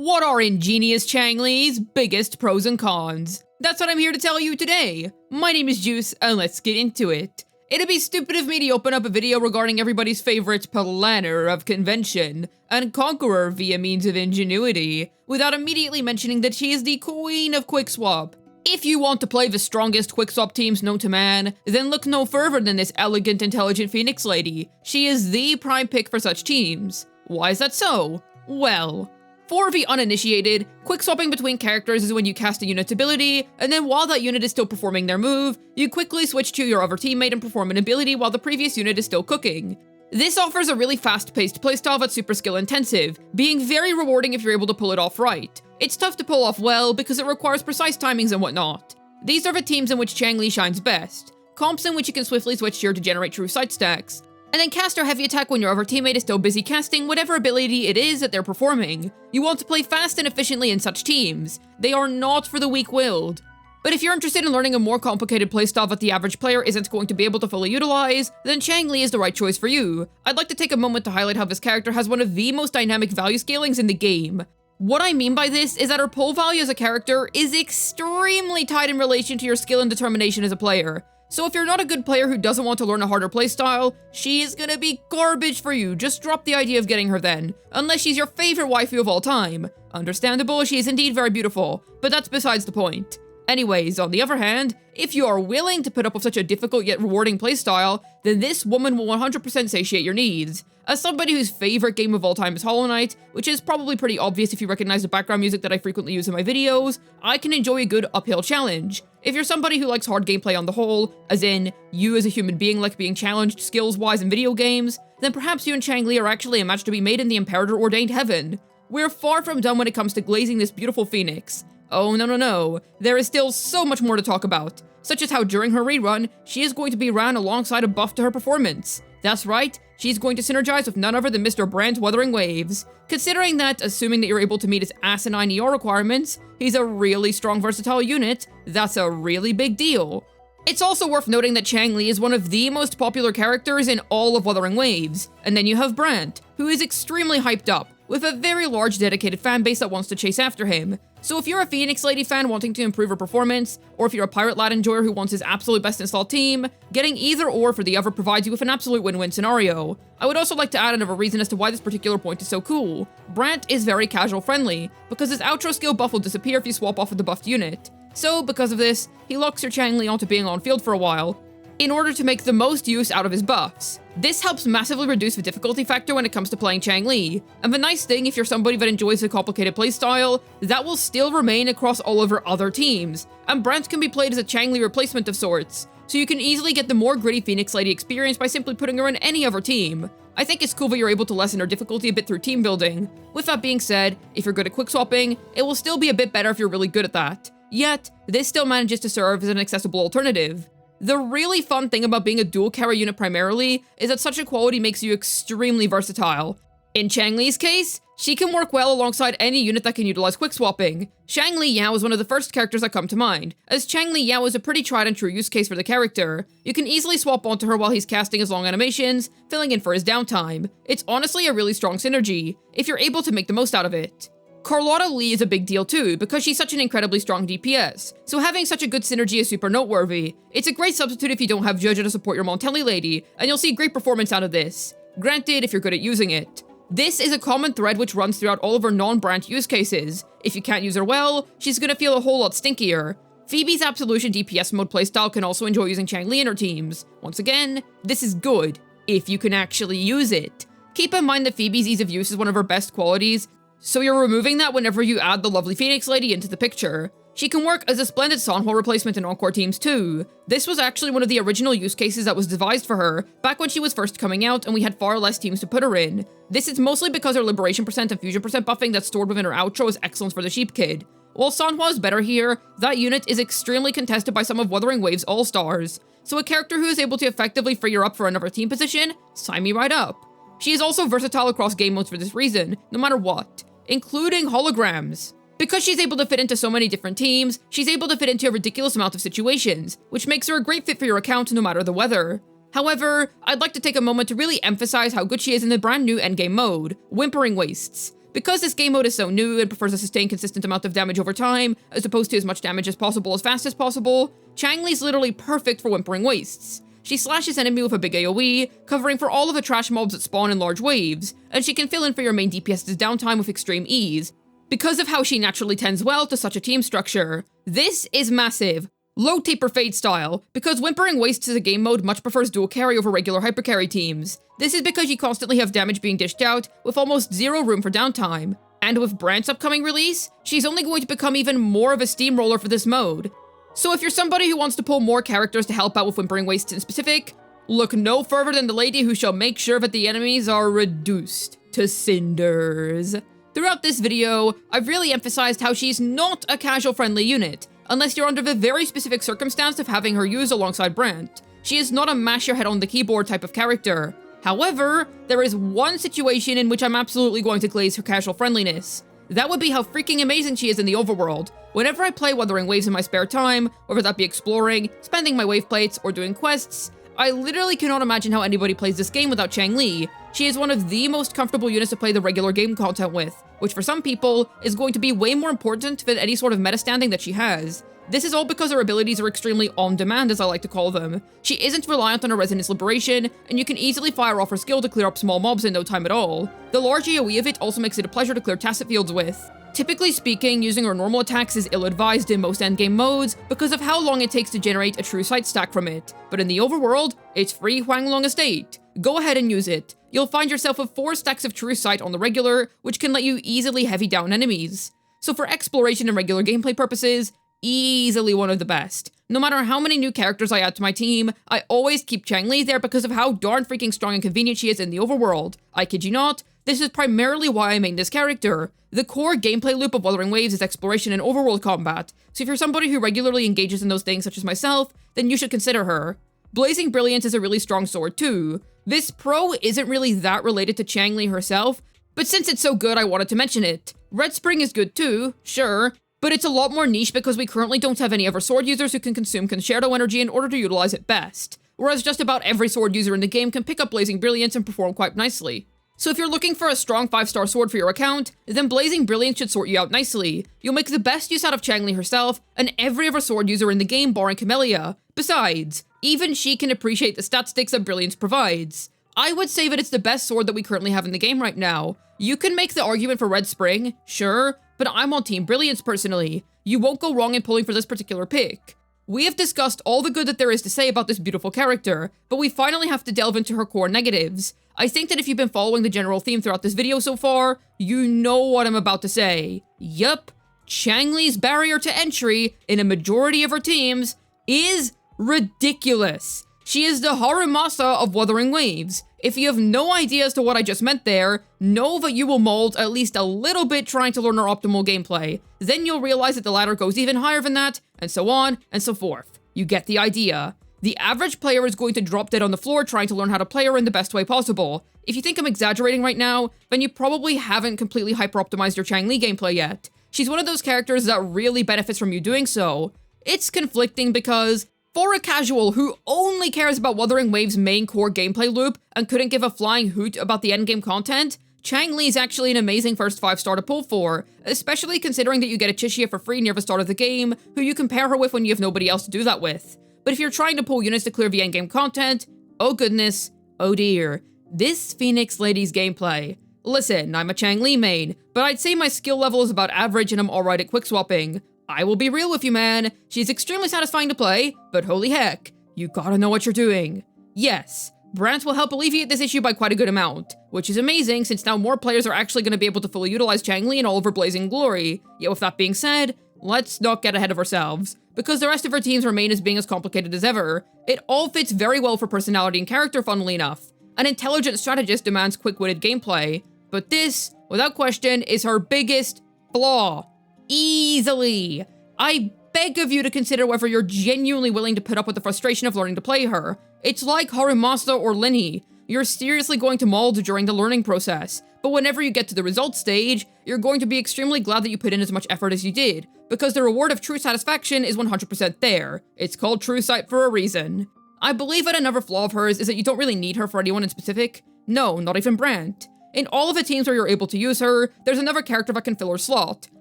What are ingenious Changli's biggest pros and cons? That's what I'm here to tell you today. My name is Juice, and let's get into it. It'd be stupid of me to open up a video regarding everybody's favorite planner of convention and conqueror via means of ingenuity, without immediately mentioning that she is the queen of quickswap. If you want to play the strongest quickswap teams known to man, then look no further than this elegant, intelligent Phoenix lady. She is the prime pick for such teams. Why is that so? Well, for the uninitiated, quickswapping between characters is when you cast a unit's ability, and then while that unit is still performing their move, you quickly switch to your other teammate and perform an ability while the previous unit is still cooking. This offers a really fast-paced playstyle that's super skill-intensive, being very rewarding if you're able to pull it off right. It's tough to pull off well because it requires precise timings and whatnot. These are the teams in which Changli shines best, comps in which you can swiftly switch here to generate true sight stacks, and then cast or heavy attack when your other teammate is still busy casting whatever ability it is that they're performing. You want to play fast and efficiently in such teams. They are not for the weak-willed. But if you're interested in learning a more complicated playstyle that the average player isn't going to be able to fully utilize, then Changli is the right choice for you. I'd like to take a moment to highlight how this character has one of the most dynamic value scalings in the game. What I mean by this is that her pull value as a character is extremely tied in relation to your skill and determination as a player. So if you're not a good player who doesn't want to learn a harder playstyle, she is gonna be garbage for you. Just drop the idea of getting her then, unless she's your favorite waifu of all time. Understandable, she is indeed very beautiful, but that's besides the point. Anyways, on the other hand, if you are willing to put up with such a difficult yet rewarding playstyle, then this woman will 100% satiate your needs. As somebody whose favorite game of all time is Hollow Knight, which is probably pretty obvious if you recognize the background music that I frequently use in my videos, I can enjoy a good uphill challenge. If you're somebody who likes hard gameplay on the whole, as in, you as a human being like being challenged skills-wise in video games, then perhaps you and Changli are actually a match to be made in the Imperator-ordained heaven. We're far from done when it comes to glazing this beautiful phoenix. Oh no, there is still so much more to talk about, such as how during her rerun, she is going to be ran alongside a buff to her performance. That's right, she's going to synergize with none other than Mr. Brant Wuthering Waves. Considering that, assuming that you're able to meet his asinine ER requirements, he's a really strong versatile unit, that's a really big deal. It's also worth noting that Changli is one of the most popular characters in all of Wuthering Waves, and then you have Brant, who is extremely hyped up, with a very large dedicated fanbase that wants to chase after him. So if you're a Phoenix Lady fan wanting to improve her performance, or if you're a Pirate Lad enjoyer who wants his absolute best installed team, getting either or for the other provides you with an absolute win-win scenario. I would also like to add another reason as to why this particular point is so cool. Brant is very casual friendly, because his outro skill buff will disappear if you swap off with the buffed unit. So because of this, he locks your Changli onto being on field for a while, in order to make the most use out of his buffs. This helps massively reduce the difficulty factor when it comes to playing Changli, and the nice thing if you're somebody that enjoys a complicated playstyle, that will still remain across all of her other teams, and Brant can be played as a Changli replacement of sorts, so you can easily get the more gritty Phoenix Lady experience by simply putting her in any other team. I think it's cool that you're able to lessen her difficulty a bit through team building. With that being said, if you're good at quickswapping, it will still be a bit better if you're really good at that. Yet, this still manages to serve as an accessible alternative. The really fun thing about being a dual carry unit primarily is that such a quality makes you extremely versatile. In Changli's case, she can work well alongside any unit that can utilize quickswapping. Changli Yao is one of the first characters that come to mind, as Changli Yao is a pretty tried and true use case for the character. You can easily swap onto her while he's casting his long animations, filling in for his downtime. It's honestly a really strong synergy, if you're able to make the most out of it. Carlotta Lee is a big deal too, because she's such an incredibly strong DPS, so having such a good synergy is super noteworthy. It's a great substitute if you don't have Jojo to support your Montelli lady, and you'll see great performance out of this. Granted, if you're good at using it. This is a common thread which runs throughout all of her non-Brant use cases. If you can't use her well, she's gonna feel a whole lot stinkier. Phoebe's Absolution DPS mode playstyle can also enjoy using Changli in her teams. Once again, this is good, if you can actually use it. Keep in mind that Phoebe's ease of use is one of her best qualities, so you're removing that whenever you add the lovely Phoenix Lady into the picture. She can work as a splendid Sanhua replacement in Encore teams too. This was actually one of the original use cases that was devised for her, back when she was first coming out and we had far less teams to put her in. This is mostly because her Liberation percent and Fusion percent buffing that's stored within her outro is excellent for the Sheep Kid. While Sanhua is better here, that unit is extremely contested by some of Wuthering Waves all-stars, so a character who is able to effectively free her up for another team position, sign me right up. She is also versatile across game modes for this reason, no matter what, including holograms. Because she's able to fit into so many different teams, she's able to fit into a ridiculous amount of situations, which makes her a great fit for your account no matter the weather. However, I'd like to take a moment to really emphasize how good she is in the brand new endgame mode, Whimpering Wastes. Because this game mode is so new and prefers a sustained consistent amount of damage over time, as opposed to as much damage as possible as fast as possible, Changli's literally perfect for Whimpering Wastes. She slashes enemy with a big AoE, covering for all of the trash mobs that spawn in large waves, and she can fill in for your main DPS's downtime with extreme ease, because of how she naturally tends well to such a team structure. This is massive. Low taper fade style, because Whimpering Wastes as a game mode much prefers dual carry over regular hypercarry teams. This is because you constantly have damage being dished out, with almost zero room for downtime. And with Brant's upcoming release, she's only going to become even more of a steamroller for this mode. So if you're somebody who wants to pull more characters to help out with Whimpering Wastes in specific, look no further than the lady who shall make sure that the enemies are reduced to cinders. Throughout this video, I've really emphasized how she's not a casual-friendly unit, unless you're under the very specific circumstance of having her used alongside Brant. She is not a mash your head on the keyboard type of character. However, there is one situation in which I'm absolutely going to glaze her casual friendliness. That would be how freaking amazing she is in the overworld. Whenever I play Wuthering Waves in my spare time, whether that be exploring, spending my wave plates, or doing quests, I literally cannot imagine how anybody plays this game without Changli. She is one of the most comfortable units to play the regular game content with, which for some people is going to be way more important than any sort of meta standing that she has. This is all because her abilities are extremely on-demand, as I like to call them. She isn't reliant on her resonance liberation, and you can easily fire off her skill to clear up small mobs in no time at all. The large AoE of it also makes it a pleasure to clear tacit fields with. Typically speaking, using her normal attacks is ill-advised in most endgame modes because of how long it takes to generate a true sight stack from it, but in the overworld, it's free Huanglong Estate. Go ahead and use it. You'll find yourself with 4 stacks of true sight on the regular, which can let you easily heavy down enemies. So for exploration and regular gameplay purposes, easily one of the best. No matter how many new characters I add to my team, I always keep Changli there because of how darn freaking strong and convenient she is in the overworld. I kid you not, this is primarily why I made this character. The core gameplay loop of Wuthering Waves is exploration and overworld combat, so if you're somebody who regularly engages in those things such as myself, then you should consider her. Blazing Brilliance is a really strong sword too. This pro isn't really that related to Changli herself, but since it's so good I wanted to mention it. Red Spring is good too, sure, but it's a lot more niche because we currently don't have any other sword users who can consume Concerto energy in order to utilize it best, whereas just about every sword user in the game can pick up Blazing Brilliance and perform quite nicely. So if you're looking for a strong 5-star sword for your account, then Blazing Brilliance should sort you out nicely. You'll make the best use out of Changli herself, and every other sword user in the game barring Camellia. Besides, even she can appreciate the stat sticks that Brilliance provides. I would say that it's the best sword that we currently have in the game right now. You can make the argument for Red Spring, sure, but I'm on Team Brilliance personally. You won't go wrong in pulling for this particular pick. We have discussed all the good that there is to say about this beautiful character, but we finally have to delve into her core negatives. I think that if you've been following the general theme throughout this video so far, you know what I'm about to say. Yup, Changli's barrier to entry in a majority of her teams is ridiculous. She is the Haramasa of Wuthering Waves. If you have no idea as to what I just meant there, know that you will mold at least a little bit trying to learn her optimal gameplay. Then you'll realize that the ladder goes even higher than that, and so on and so forth. You get the idea. The average player is going to drop dead on the floor trying to learn how to play her in the best way possible. If you think I'm exaggerating right now, then you probably haven't completely hyper-optimized your Changli gameplay yet. She's one of those characters that really benefits from you doing so. It's conflicting because, for a casual who only cares about Wuthering Waves' main core gameplay loop and couldn't give a flying hoot about the endgame content, Changli is actually an amazing first 5-star to pull for, especially considering that you get a Chishia for free near the start of the game, who you can pair her with when you have nobody else to do that with. But if you're trying to pull units to clear the endgame content, oh goodness, oh dear, this Phoenix lady's gameplay. Listen, I'm a Changli main, but I'd say my skill level is about average and I'm alright at quick swapping. I will be real with you, man. She's extremely satisfying to play, but holy heck, you gotta know what you're doing. Yes, Brant will help alleviate this issue by quite a good amount, which is amazing since now more players are actually going to be able to fully utilize Changli in all of her blazing glory. Yet with that being said, let's not get ahead of ourselves, because the rest of her teams remain as being as complicated as ever. It all fits very well for personality and character, funnily enough. An intelligent strategist demands quick-witted gameplay, but this, without question, is her biggest flaw. Easily. I beg of you to consider whether you're genuinely willing to put up with the frustration of learning to play her. It's like Harimasa or Linny. You're seriously going to mold during the learning process, but whenever you get to the results stage, you're going to be extremely glad that you put in as much effort as you did, because the reward of true satisfaction is 100% there. It's called True Sight for a reason. I believe that another flaw of hers is that you don't really need her for anyone in specific. No, not even Brant. In all of the teams where you're able to use her, there's another character that can fill her slot.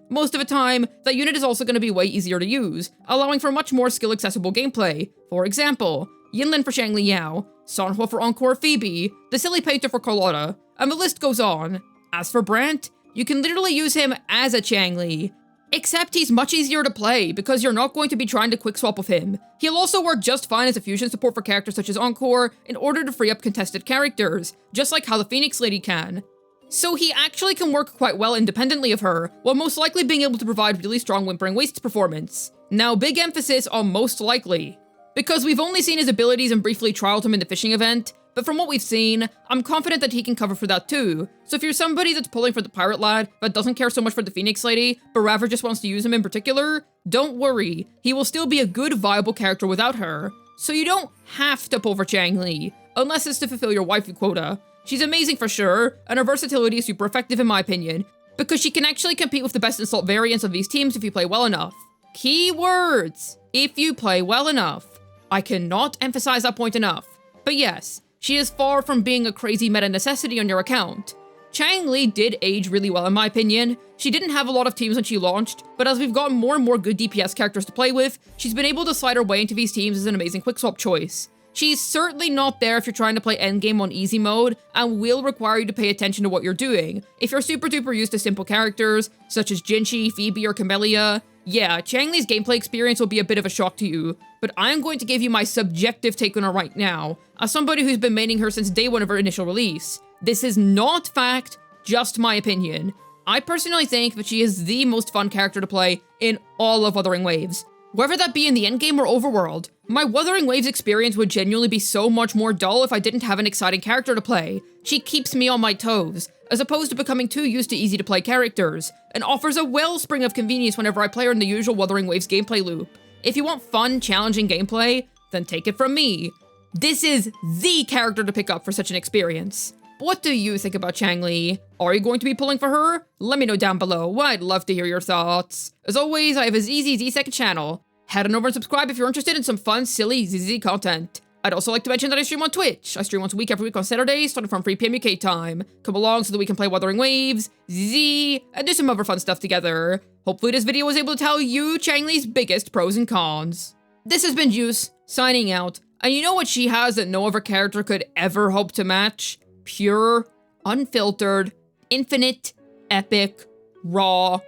Most of the time, that unit is also going to be way easier to use, allowing for much more skill-accessible gameplay. For example, Yinlin for Changli Yao, Sanhua for Encore Phoebe, the Silly Painter for Carlotta, and the list goes on. As for Brant, you can literally use him as a Changli. Except he's much easier to play, because you're not going to be trying to quick swap with him. He'll also work just fine as a fusion support for characters such as Encore in order to free up contested characters, just like how the Phoenix Lady can. So he actually can work quite well independently of her, while most likely being able to provide really strong Whimpering Wastes performance. Now, big emphasis on most likely, because we've only seen his abilities and briefly trialed him in the fishing event, but from what we've seen, I'm confident that he can cover for that too. So if you're somebody that's pulling for the pirate lad, but doesn't care so much for the Phoenix Lady, but rather just wants to use him in particular, don't worry, he will still be a good viable character without her. So you don't have to pull for Changli, unless it's to fulfill your waifu quota. She's amazing for sure, and her versatility is super effective in my opinion, because she can actually compete with the best insult variants of these teams if you play well enough. Keywords! If you play well enough. I cannot emphasize that point enough. But yes, she is far from being a crazy meta necessity on your account. Changli did age really well in my opinion. She didn't have a lot of teams when she launched, but as we've gotten more and more good DPS characters to play with, she's been able to slide her way into these teams as an amazing quick swap choice. She's certainly not there if you're trying to play endgame on easy mode, and will require you to pay attention to what you're doing. If you're super duper used to simple characters, such as Jinchi, Phoebe, or Camellia, yeah, Changli's gameplay experience will be a bit of a shock to you, but I'm going to give you my subjective take on her right now, as somebody who's been maining her since day one of her initial release. This is not fact, just my opinion. I personally think that she is the most fun character to play in all of Wuthering Waves. Whether that be in the endgame or overworld, my Wuthering Waves experience would genuinely be so much more dull if I didn't have an exciting character to play. She keeps me on my toes, as opposed to becoming too used to easy to play characters, and offers a wellspring of convenience whenever I play her in the usual Wuthering Waves gameplay loop. If you want fun, challenging gameplay, then take it from me. This is the character to pick up for such an experience. What do you think about Changli? Are you going to be pulling for her? Let me know down below, I'd love to hear your thoughts. As always, I have a ZZZ2nd channel. Head on over and subscribe if you're interested in some fun, silly ZZZ content. I'd also like to mention that I stream on Twitch. I stream once a week every week on Saturdays, starting from 3 PM UK time. Come along so that we can play Wuthering Waves, ZZ, and do some other fun stuff together. Hopefully this video was able to tell you Changli's biggest pros and cons. This has been Juice, signing out, and you know what she has that no other character could ever hope to match? Pure, unfiltered, infinite, epic, raw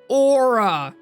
aura.